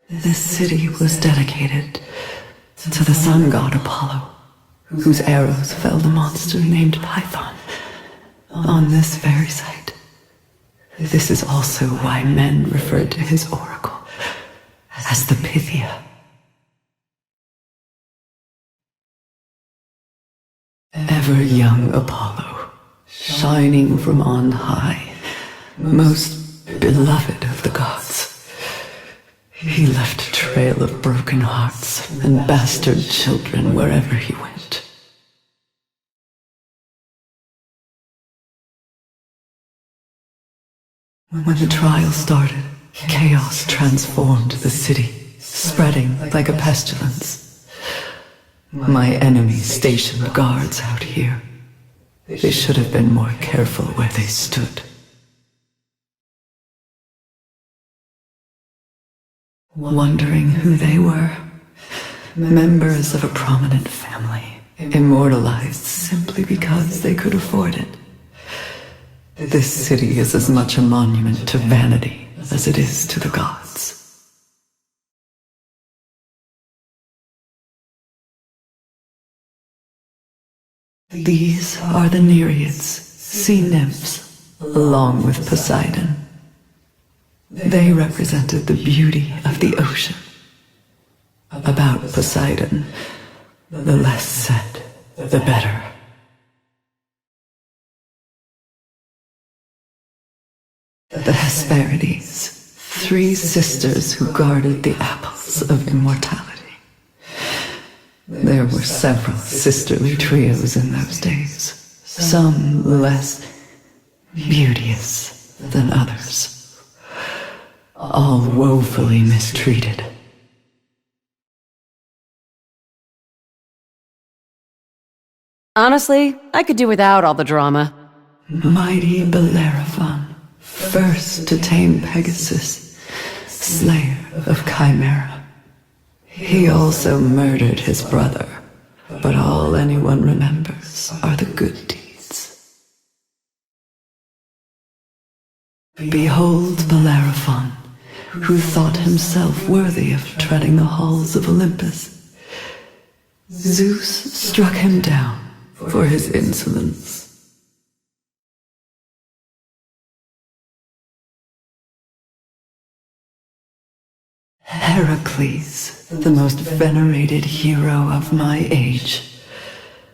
This city was dedicated to the sun god Apollo, whose arrows felled a monster named Python on this very site. This is also why men referred to his oracle as the Pythia. Ever young Apollo, shining from on high, most beloved of the gods, he left a trail of broken hearts and bastard children wherever he went. When the trial started, chaos transformed the city, spreading like a pestilence. My enemies stationed guards out here. They should have been more careful where they stood. Wondering who they were, members of a prominent family, immortalized simply because they could afford it. This city is as much a monument to vanity as it is to the gods. These are the Nereids, sea nymphs, along with Poseidon. They represented the beauty of the ocean. About Poseidon, the less said, the better. The Hesperides, three sisters who guarded the apples of immortality. There were several sisterly trios in those days, some less beauteous than others, all woefully mistreated. Honestly, I could do without all the drama. Mighty Bellerophon, first to tame Pegasus, slayer of Chimera. He also murdered his brother, but all anyone remembers are the good deeds. Behold Bellerophon, who thought himself worthy of treading the halls of Olympus. Zeus struck him down for his insolence. Heracles, the most venerated hero of my age.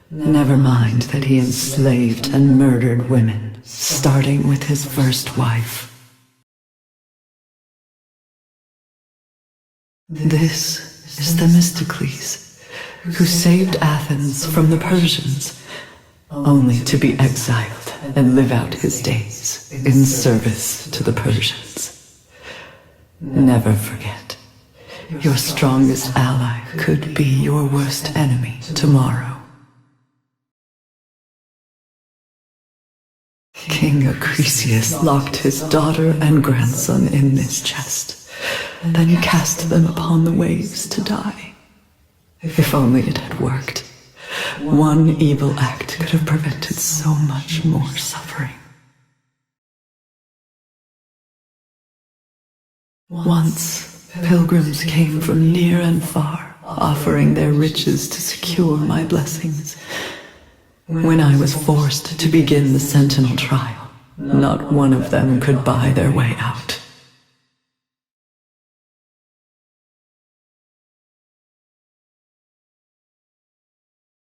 Never mind that he enslaved and murdered women, starting with his first wife. This is Themistocles, who saved Athens from the Persians, only to be exiled and live out his days in service to the Persians. Never forget. Your strongest ally could be your worst enemy tomorrow. King Acrisius locked his daughter and grandson in this chest, then cast them upon the waves to die. If only it had worked. One evil act could have prevented so much more suffering. Once, pilgrims came from near and far, offering their riches to secure my blessings. When I was forced to begin the sentinel trial, not one of them could buy their way out.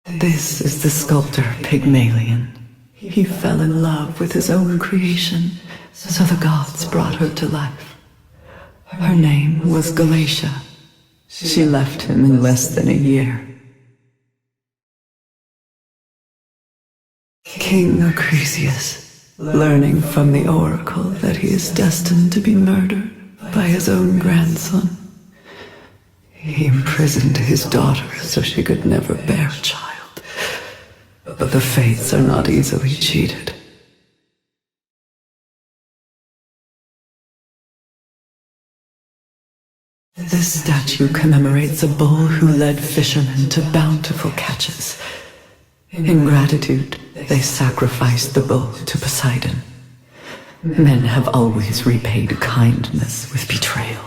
This is the sculptor Pygmalion. He fell in love with his own creation, so the gods brought her to life. Her name was Galatia. She left him in less than a year. King Acrisius, learning from the oracle that he is destined to be murdered by his own grandson, he imprisoned his daughter so she could never bear a child. But the fates are not easily cheated. This statue commemorates a bull who led fishermen to bountiful catches. In gratitude, they sacrificed the bull to Poseidon. Men have always repaid kindness with betrayal.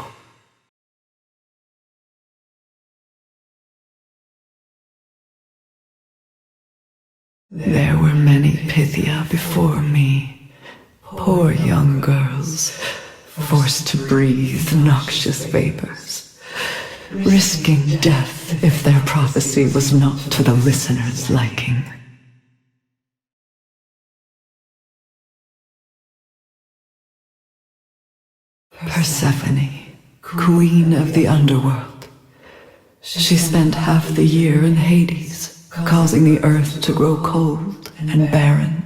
There were many Pythia before me, poor young girls, forced to breathe noxious vapors, risking death if their prophecy was not to the listener's liking. Persephone, queen of the underworld. She spent half the year in Hades, causing the earth to grow cold and barren.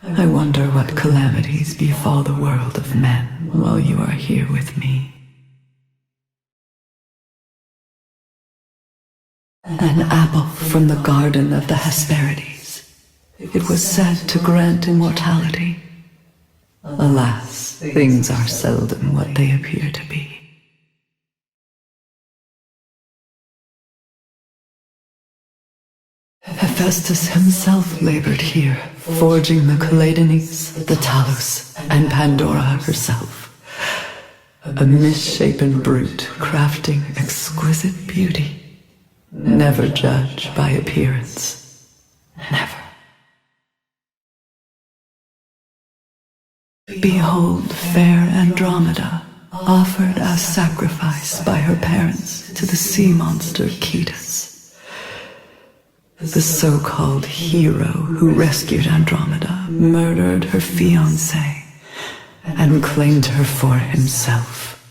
I wonder what calamities befall the world of men while you are here with me. An apple from the garden of the Hesperides. It was said to grant immortality. Alas, things are seldom what they appear to be. Hephaestus himself labored here, forging the Calydnes, the Talos, and Pandora herself. A misshapen brute crafting exquisite beauty. Never judge by appearance. Never. Behold fair Andromeda, offered as sacrifice by her parents to the sea monster Cetus. The so-called hero who rescued Andromeda murdered her fiancé and claimed her for himself.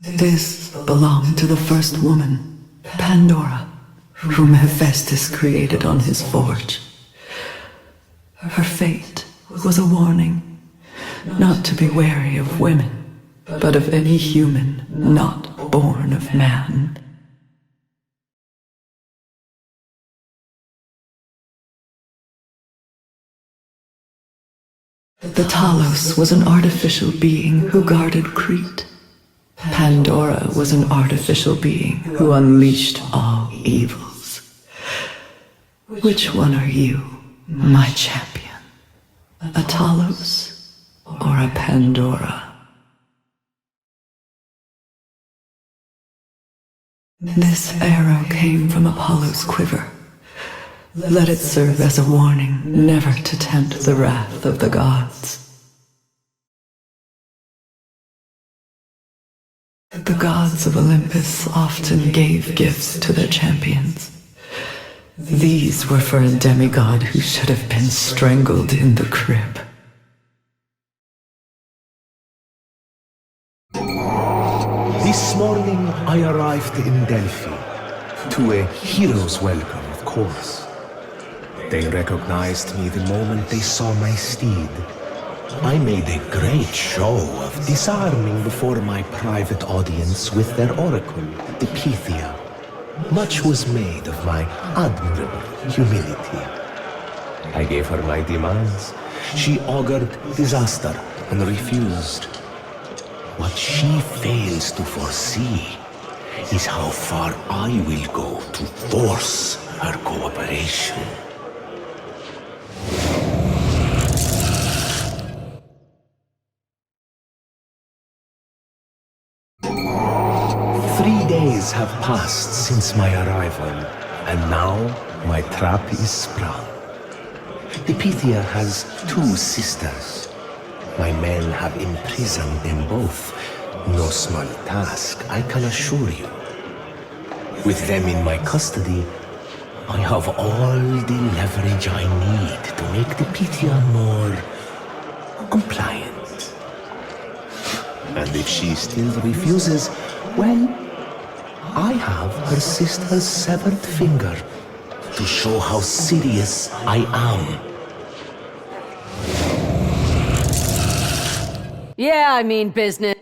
This belonged to the first woman, Pandora, whom Hephaestus created on his forge. Her fate was a warning, not to be wary of women, but of any human not born of man. The Talos was an artificial being who guarded Crete. Pandora was an artificial being who unleashed all evils. Which one are you, my champion? A Talos or a Pandora? This arrow came from Apollo's quiver. Let it serve as a warning never to tempt the wrath of the gods. The gods of Olympus often gave gifts to their champions. These were for a demigod who should have been strangled in the crib. This morning I arrived in Delphi, to a hero's welcome, of course. They recognized me the moment they saw my steed. I made a great show of disarming before my private audience with their oracle, the Pythia. Much was made of my admirable humility. I gave her my demands. She augured disaster and refused. What she fails to foresee is how far I will go to force her cooperation. Have passed since my arrival, and now my trap is sprung. The Pythia has two sisters. My men have imprisoned them both. No small task, I can assure you. With them in my custody, I have all the leverage I need to make the Pythia more compliant. And if she still refuses, well, I have her sister's severed finger to show how serious I am. Yeah, I mean business.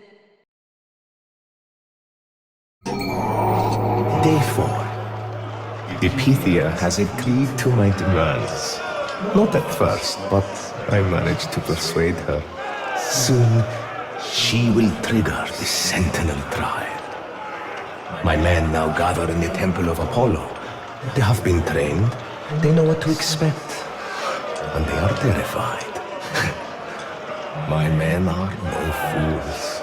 Day 4. The Pythia has agreed to my demands. Not at first, but I managed to persuade her. Soon, she will trigger the Sentinel trial. My men now gather in the temple of Apollo. They have been trained, they know what to expect, and they are terrified. My men are no fools.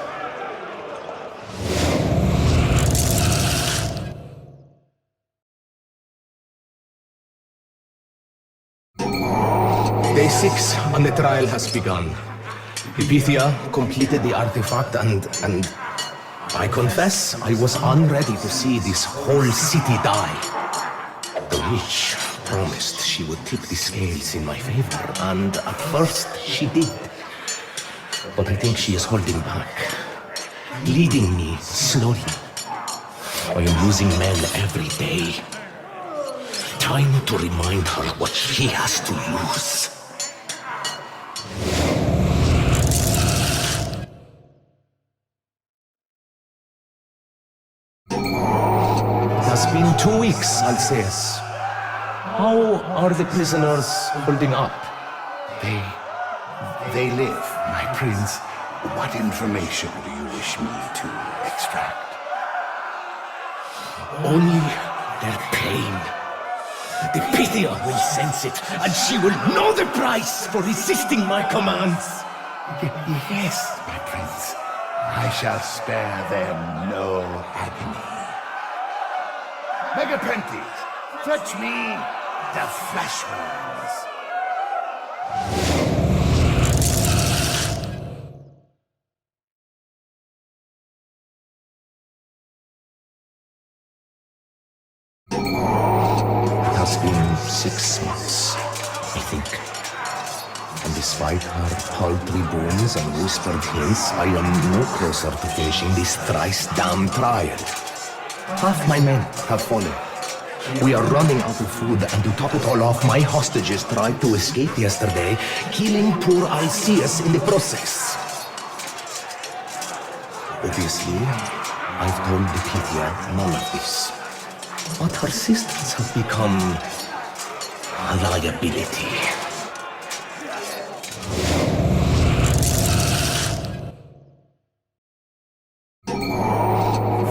Day 6 on the trial has begun. Epithia completed the artifact and I confess I was unready to see this whole city die. The witch promised she would tip the scales in my favor, and at first she did. But I think she is holding back, leading me slowly. I am losing men every day. Time to remind her what she has to lose. It has been 2 weeks, Alceus. How are the prisoners holding up? They live, my prince. What information do you wish me to extract? Only their pain. The Pythia will sense it, and she will know the price for resisting my commands. Yes, my prince. I shall spare them no agony. Megapentes, fetch me the flesh wounds. It has been 6 months, I think. And despite her paltry boons and whispered hints, I am no closer to finishing this thrice-damned trial. Half my men have fallen. We are running out of food, and to top it all off, my hostages tried to escape yesterday, killing poor Alceus in the process. Obviously, I've told the Pythia none of this. But her sisters have become a liability.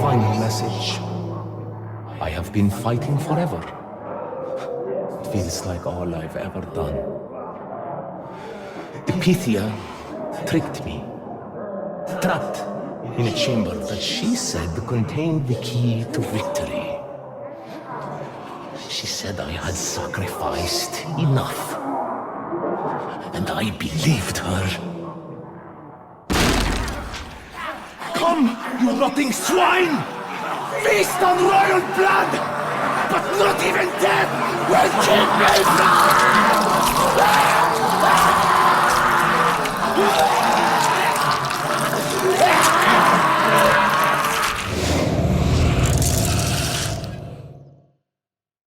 Final message. I have been fighting forever. It feels like all I've ever done. The Pythia tricked me. Trapped in a chamber that she said contained the key to victory. She said I had sacrificed enough. And I believed her. Come, you rotting swine! Feast on royal blood! But not even death will keep me from...